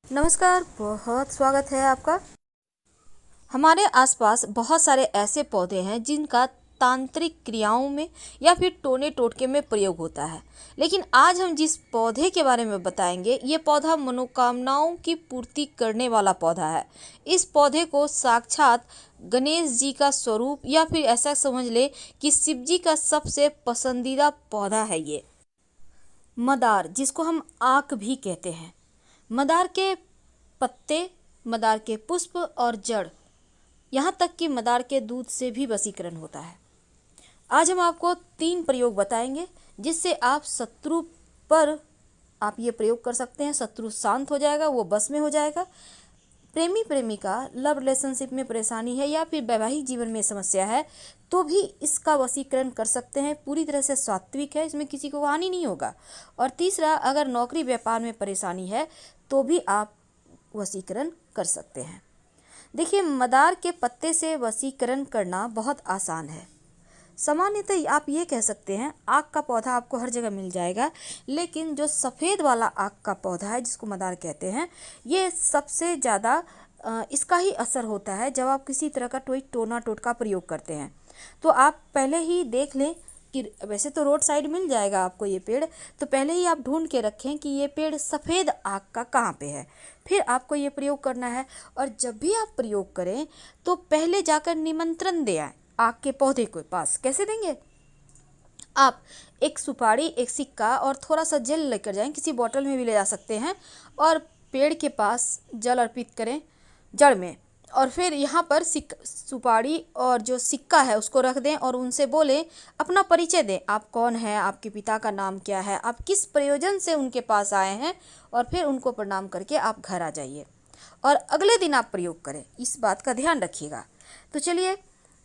नमस्कार, बहुत स्वागत है आपका। हमारे आसपास बहुत सारे ऐसे पौधे हैं जिनका तांत्रिक क्रियाओं में या फिर टोने टोटके में प्रयोग होता है। लेकिन आज हम जिस पौधे के बारे में बताएंगे, ये पौधा मनोकामनाओं की पूर्ति करने वाला पौधा है। इस पौधे को साक्षात गणेश जी का स्वरूप या फिर ऐसा समझ ले कि शिव जी का सबसे पसंदीदा पौधा है ये मदार, जिसको हम आक भी कहते हैं। मदार के पत्ते, मदार के पुष्प और जड़, यहाँ तक कि मदार के दूध से भी वशीकरण होता है। आज हम आपको 3 प्रयोग बताएंगे जिससे आप शत्रु पर आप ये प्रयोग कर सकते हैं। शत्रु शांत हो जाएगा, वो बस में हो जाएगा। प्रेमी प्रेमिका लव रिलेशनशिप में परेशानी है या फिर वैवाहिक जीवन में समस्या है तो भी इसका वशीकरण कर सकते हैं। पूरी तरह से सात्विक है, इसमें किसी को हानि नहीं होगा। और तीसरा, अगर नौकरी व्यापार में परेशानी है तो भी आप वशीकरण कर सकते हैं। देखिए, मदार के पत्ते से वशीकरण करना बहुत आसान है। सामान्यतः आप ये कह सकते हैं आक का पौधा आपको हर जगह मिल जाएगा, लेकिन जो सफ़ेद वाला आक का पौधा है जिसको मदार कहते हैं, ये सबसे ज़्यादा इसका ही असर होता है जब आप किसी तरह का कोई टोना टोटका प्रयोग करते हैं। तो आप पहले ही देख लें कि वैसे तो रोड साइड मिल जाएगा आपको ये पेड़, तो पहले ही आप ढूंढ के रखें कि ये पेड़ सफ़ेद आक का कहाँ पे है, फिर आपको ये प्रयोग करना है। और जब भी आप प्रयोग करें तो पहले जाकर निमंत्रण दे आए आक के पौधे के पास। कैसे देंगे? आप एक सुपारी, एक सिक्का और थोड़ा सा जल लेकर जाएं, किसी बोतल में भी ले जा सकते हैं, और पेड़ के पास जल अर्पित करें जड़ में। और फिर यहाँ पर सुपारी और जो सिक्का है उसको रख दें और उनसे बोलें, अपना परिचय दें, आप कौन हैं, आपके पिता का नाम क्या है, आप किस प्रयोजन से उनके पास आए हैं, और फिर उनको प्रणाम करके आप घर आ जाइए। और अगले दिन आप प्रयोग करें, इस बात का ध्यान रखिएगा। तो चलिए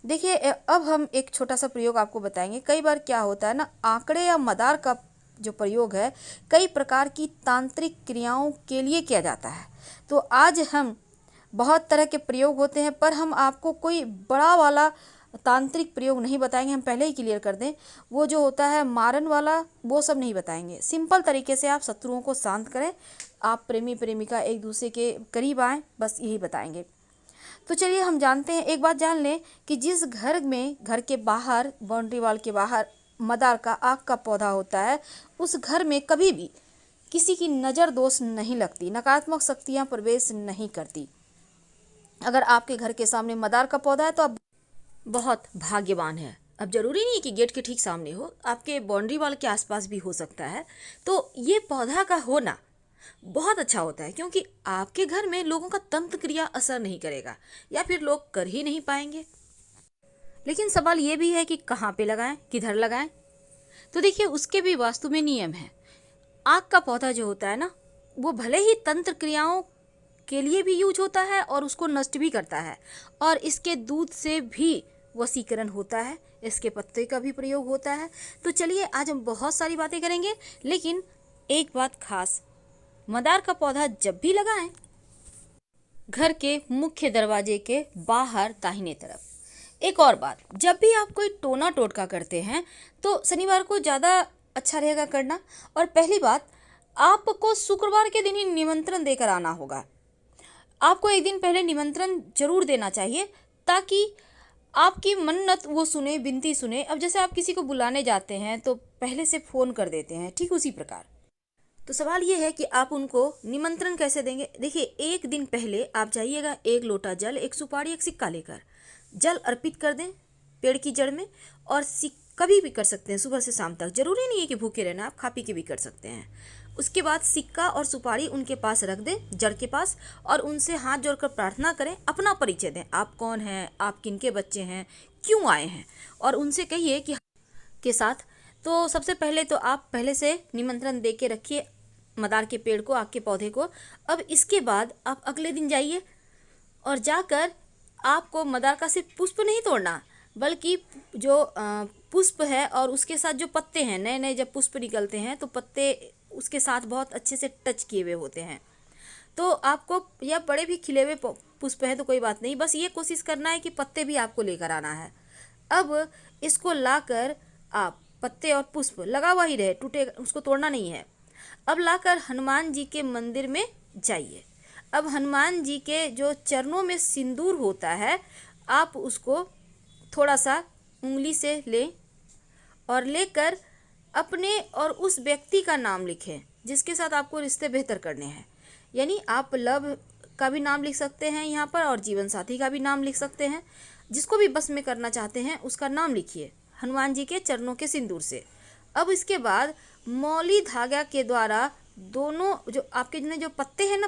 देखिए, अब हम एक छोटा सा प्रयोग आपको बताएंगे। कई बार क्या होता है ना, आंकड़े या मदार का जो प्रयोग है कई प्रकार की तांत्रिक क्रियाओं के लिए किया जाता है। तो आज हम बहुत तरह के प्रयोग होते हैं, पर हम आपको कोई बड़ा वाला तांत्रिक प्रयोग नहीं बताएंगे। हम पहले ही क्लियर कर दें, वो जो होता है मारन वाला, वो सब नहीं बताएंगे। सिंपल तरीके से आप शत्रुओं को शांत करें, आप प्रेमी प्रेमिका एक दूसरे के करीब आएँ, बस यही बताएंगे। तो चलिए हम जानते हैं, एक बात जान लें कि जिस घर में, घर के बाहर, बाउंड्री वॉल के बाहर मदार का आक का पौधा होता है, उस घर में कभी भी किसी की नज़र दोष नहीं लगती, नकारात्मक शक्तियाँ प्रवेश नहीं करती। अगर आपके घर के सामने मदार का पौधा है तो आप बहुत भाग्यवान हैं। अब जरूरी नहीं है कि गेट के ठीक सामने हो, आपके बाउंड्री वॉल के आसपास भी हो सकता है। तो ये पौधा का होना बहुत अच्छा होता है, क्योंकि आपके घर में लोगों का तंत्र क्रिया असर नहीं करेगा या फिर लोग कर ही नहीं पाएंगे। लेकिन सवाल ये भी है कि कहाँ पे लगाएं, किधर लगाएं। तो देखिए, उसके भी वास्तु में नियम है। आग का पौधा जो होता है ना, वो भले ही तंत्र क्रियाओं के लिए भी यूज होता है और उसको नष्ट भी करता है, और इसके दूध से भी वशीकरण होता है, इसके पत्ते का भी प्रयोग होता है। तो चलिए, आज हम बहुत सारी बातें करेंगे, लेकिन एक बात खास, मदार का पौधा जब भी लगाएं, घर के मुख्य दरवाजे के बाहर दाहिने तरफ। एक और बात, जब भी आप कोई टोना टोटका करते हैं तो शनिवार को ज़्यादा अच्छा रहेगा करना। और पहली बात, आपको शुक्रवार के दिन ही निमंत्रण देकर आना होगा। आपको एक दिन पहले निमंत्रण जरूर देना चाहिए, ताकि आपकी मन्नत वो सुने, विनती सुने। अब जैसे आप किसी को बुलाने जाते हैं तो पहले से फ़ोन कर देते हैं, ठीक उसी प्रकार। तो सवाल ये है कि आप उनको निमंत्रण कैसे देंगे। देखिए, एक दिन पहले आप जाइएगा, एक लोटा जल, एक सुपारी, एक सिक्का लेकर जल अर्पित कर दें पेड़ की जड़ में। और कभी भी कर सकते हैं, सुबह से शाम तक, जरूरी नहीं है कि भूखे रहना, आप खा पी के भी कर सकते हैं। उसके बाद सिक्का और सुपारी उनके पास रख दें, जड़ के पास, और उनसे हाथ जोड़कर प्रार्थना करें, अपना परिचय दें, आप कौन हैं, आप किनके बच्चे हैं, क्यों आए हैं, और उनसे कहिए कि के साथ। तो सबसे पहले तो आप पहले से निमंत्रण दे के रखिए मदार के पेड़ को, आग के पौधे को। अब इसके बाद आप अगले दिन जाइए और जाकर आपको मदार का सिर्फ पुष्प नहीं तोड़ना, बल्कि जो पुष्प है और उसके साथ जो पत्ते हैं, नए नए जब पुष्प निकलते हैं तो पत्ते उसके साथ बहुत अच्छे से टच किए हुए होते हैं। तो आपको, या बड़े भी खिले हुए पुष्प है तो कोई बात नहीं, बस ये कोशिश करना है कि पत्ते भी आपको लेकर आना है। अब इसको लाकर आप, पत्ते और पुष्प लगा हुआ ही रहे, टूटे, उसको तोड़ना नहीं है। अब लाकर हनुमान जी के मंदिर में जाइए अब हनुमान जी के जो चरणों में सिंदूर होता है, आप उसको थोड़ा सा उंगली से लें और लेकर अपने और उस व्यक्ति का नाम लिखें जिसके साथ आपको रिश्ते बेहतर करने हैं। यानी आप लव का भी नाम लिख सकते हैं यहाँ पर और जीवन साथी का भी नाम लिख सकते हैं। जिसको भी बस में करना चाहते हैं उसका नाम लिखिए हनुमान जी के चरणों के सिंदूर से। अब इसके बाद मौली धागा के द्वारा दोनों जो आपके जो पत्ते हैं ना,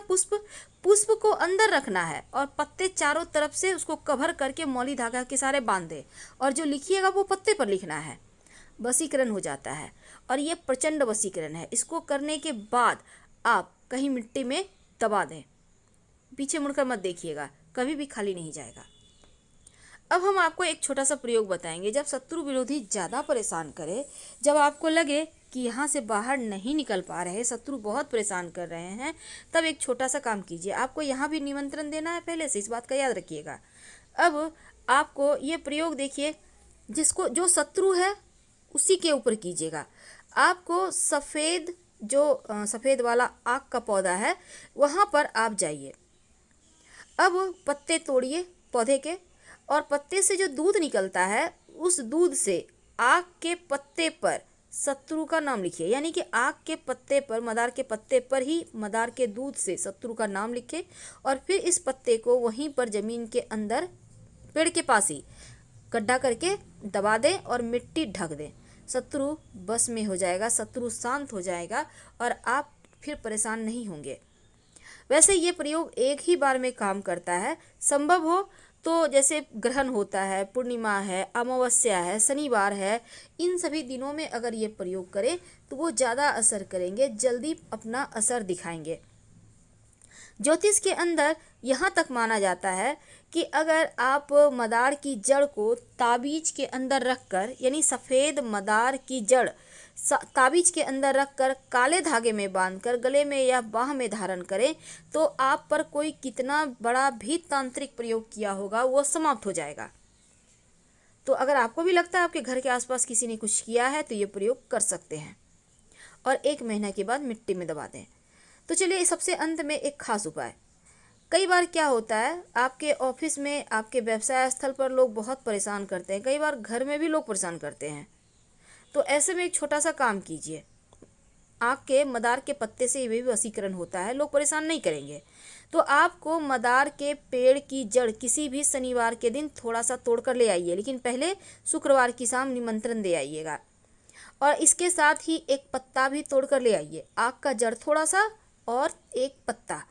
पुष्प को अंदर रखना है और पत्ते चारों तरफ से उसको कवर करके मौली धागा के सारे बांध दें और जो लिखिएगा वो पत्ते पर लिखना है। वशीकरण हो जाता है और ये प्रचंड वशीकरण है। इसको करने के बाद आप कहीं मिट्टी में दबा दें, पीछे मुड़कर मत देखिएगा, कभी भी खाली नहीं जाएगा। अब हम आपको एक छोटा सा प्रयोग बताएंगे। जब शत्रु विरोधी ज़्यादा परेशान करे, जब आपको लगे कि यहाँ से बाहर नहीं निकल पा रहे, शत्रु बहुत परेशान कर रहे हैं, तब एक छोटा सा काम कीजिए। आपको यहाँ भी निमंत्रण देना है पहले से, इस बात का याद रखिएगा। अब आपको ये प्रयोग देखिए, जो शत्रु है उसी के ऊपर कीजिएगा। आपको सफ़ेद वाला आक का पौधा है, वहाँ पर आप जाइए। अब पत्ते तोड़िए पौधे के और पत्ते से जो दूध निकलता है उस दूध से आक के पत्ते पर शत्रु का नाम लिखिए। यानी कि आक के पत्ते पर, मदार के पत्ते पर ही मदार के दूध से शत्रु का नाम लिखें और फिर इस पत्ते को वहीं पर ज़मीन के अंदर पेड़ के पास ही गड्ढा करके दबा दें और मिट्टी ढक दें। शत्रु बस में हो जाएगा, शत्रु शांत हो जाएगा और आप फिर परेशान नहीं होंगे। वैसे ये प्रयोग एक ही बार में काम करता है। संभव हो तो जैसे ग्रहण होता है, पूर्णिमा है, अमावस्या है, शनिवार है, इन सभी दिनों में अगर ये प्रयोग करें तो वो ज़्यादा असर करेंगे, जल्दी अपना असर दिखाएंगे। ज्योतिष के अंदर यहाँ तक माना जाता है कि अगर आप मदार की जड़ को ताबीज के अंदर रखकर, यानी सफ़ेद मदार की जड़ ताबीज के अंदर रखकर काले धागे में बांधकर गले में या बाह में धारण करें तो आप पर कोई कितना बड़ा भी तांत्रिक प्रयोग किया होगा वो समाप्त हो जाएगा। तो अगर आपको भी लगता है आपके घर के आसपास किसी ने कुछ किया है तो ये प्रयोग कर सकते हैं और 1 महीना के बाद मिट्टी में दबा दें। तो चलिए सबसे अंत में एक खास उपाय। कई बार क्या होता है, आपके ऑफिस में, आपके व्यवसाय स्थल पर लोग बहुत परेशान करते हैं, कई बार घर में भी लोग परेशान करते हैं। तो ऐसे में एक छोटा सा काम कीजिए। आक के मदार के पत्ते से भी वशीकरण होता है, लोग परेशान नहीं करेंगे। तो आपको मदार के पेड़ की जड़ किसी भी शनिवार के दिन थोड़ा सा तोड़कर ले आइए, लेकिन पहले शुक्रवार की शाम निमंत्रण दे आइएगा। और इसके साथ ही एक पत्ता भी तोड़कर ले आइए, आक का जड़ थोड़ा सा और एक पत्ता।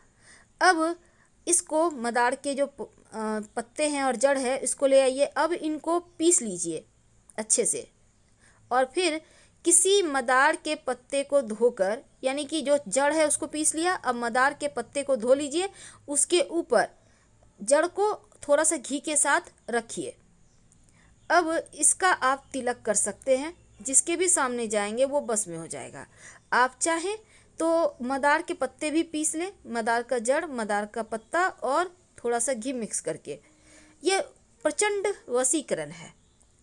अब इसको मदार के जो पत्ते हैं और जड़ है इसको ले आइए। अब इनको पीस लीजिए अच्छे से और फिर किसी मदार के पत्ते को धोकर, यानी कि जो जड़ है उसको पीस लिया, अब मदार के पत्ते को धो लीजिए, उसके ऊपर जड़ को थोड़ा सा घी के साथ रखिए। अब इसका आप तिलक कर सकते हैं, जिसके भी सामने जाएंगे वो बस में हो जाएगा। आप चाहें तो मदार के पत्ते भी पीस लें, मदार का जड़, मदार का पत्ता और थोड़ा सा घी मिक्स करके। ये प्रचंड वशीकरण है।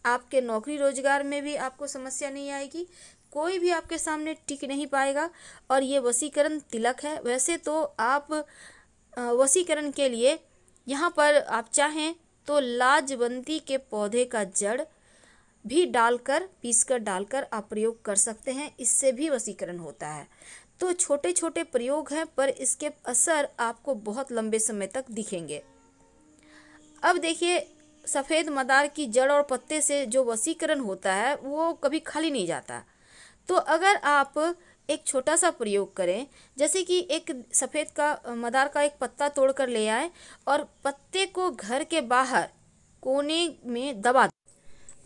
आपके नौकरी रोजगार में भी आपको समस्या नहीं आएगी, कोई भी आपके सामने टिक नहीं पाएगा और ये वशीकरण तिलक है। वैसे तो आप वशीकरण के लिए यहाँ पर आप चाहें तो लाजवंती के पौधे का जड़ भी डालकर, पीसकर डालकर आप प्रयोग कर सकते हैं, इससे भी वशीकरण होता है। तो छोटे छोटे प्रयोग हैं पर इसके असर आपको बहुत लंबे समय तक दिखेंगे। अब देखिए, सफ़ेद मदार की जड़ और पत्ते से जो वशीकरण होता है वो कभी खाली नहीं जाता। तो अगर आप एक छोटा सा प्रयोग करें, जैसे कि एक सफ़ेद का मदार का एक पत्ता तोड़कर ले आए और पत्ते को घर के बाहर कोने में दबा,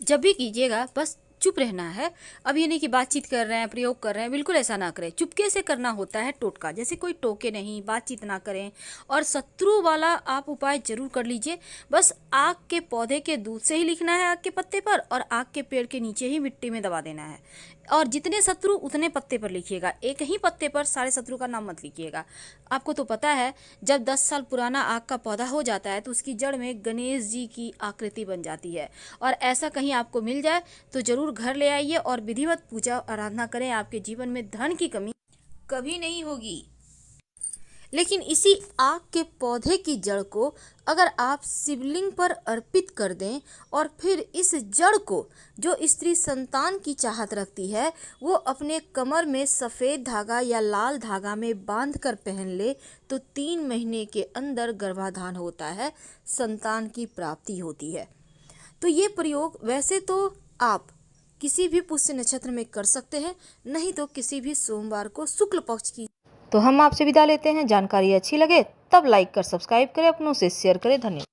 जब भी कीजिएगा बस चुप रहना है। अब ये नहीं कि बातचीत कर रहे हैं, प्रयोग कर रहे हैं, बिल्कुल ऐसा ना करें। चुपके से करना होता है टोटका, जैसे कोई टोके नहीं, बातचीत ना करें। और शत्रु वाला आप उपाय जरूर कर लीजिए। बस आक के पौधे के दूध से ही लिखना है आक के पत्ते पर और आक के पेड़ के नीचे ही मिट्टी में दबा देना है। और जितने शत्रु उतने पत्ते पर लिखिएगा, एक ही पत्ते पर सारे शत्रु का नाम मत लिखिएगा। आपको तो पता है जब 10 साल पुराना आक का पौधा हो जाता है तो उसकी जड़ में गणेश जी की आकृति बन जाती है। और ऐसा कहीं आपको मिल जाए तो जरूर घर ले आइए और विधिवत पूजा आराधना करें। आपके जीवन में धन की कमी कभी नहीं होगी। लेकिन इसी आक के पौधे की जड़ को अगर आप शिवलिंग पर अर्पित कर दें और फिर इस जड़ को जो स्त्री संतान की चाहत रखती है वो अपने कमर में सफ़ेद धागा या लाल धागा में बांध कर पहन ले तो 3 महीने के अंदर गर्भाधान होता है, संतान की प्राप्ति होती है। तो ये प्रयोग वैसे तो आप किसी भी पुष्य नक्षत्र में कर सकते हैं, नहीं तो किसी भी सोमवार को शुक्ल पक्ष की। तो हम आपसे विदा लेते हैं। जानकारी अच्छी लगे तब लाइक कर सब्सक्राइब करें, अपनों से शेयर करें। धन्यवाद।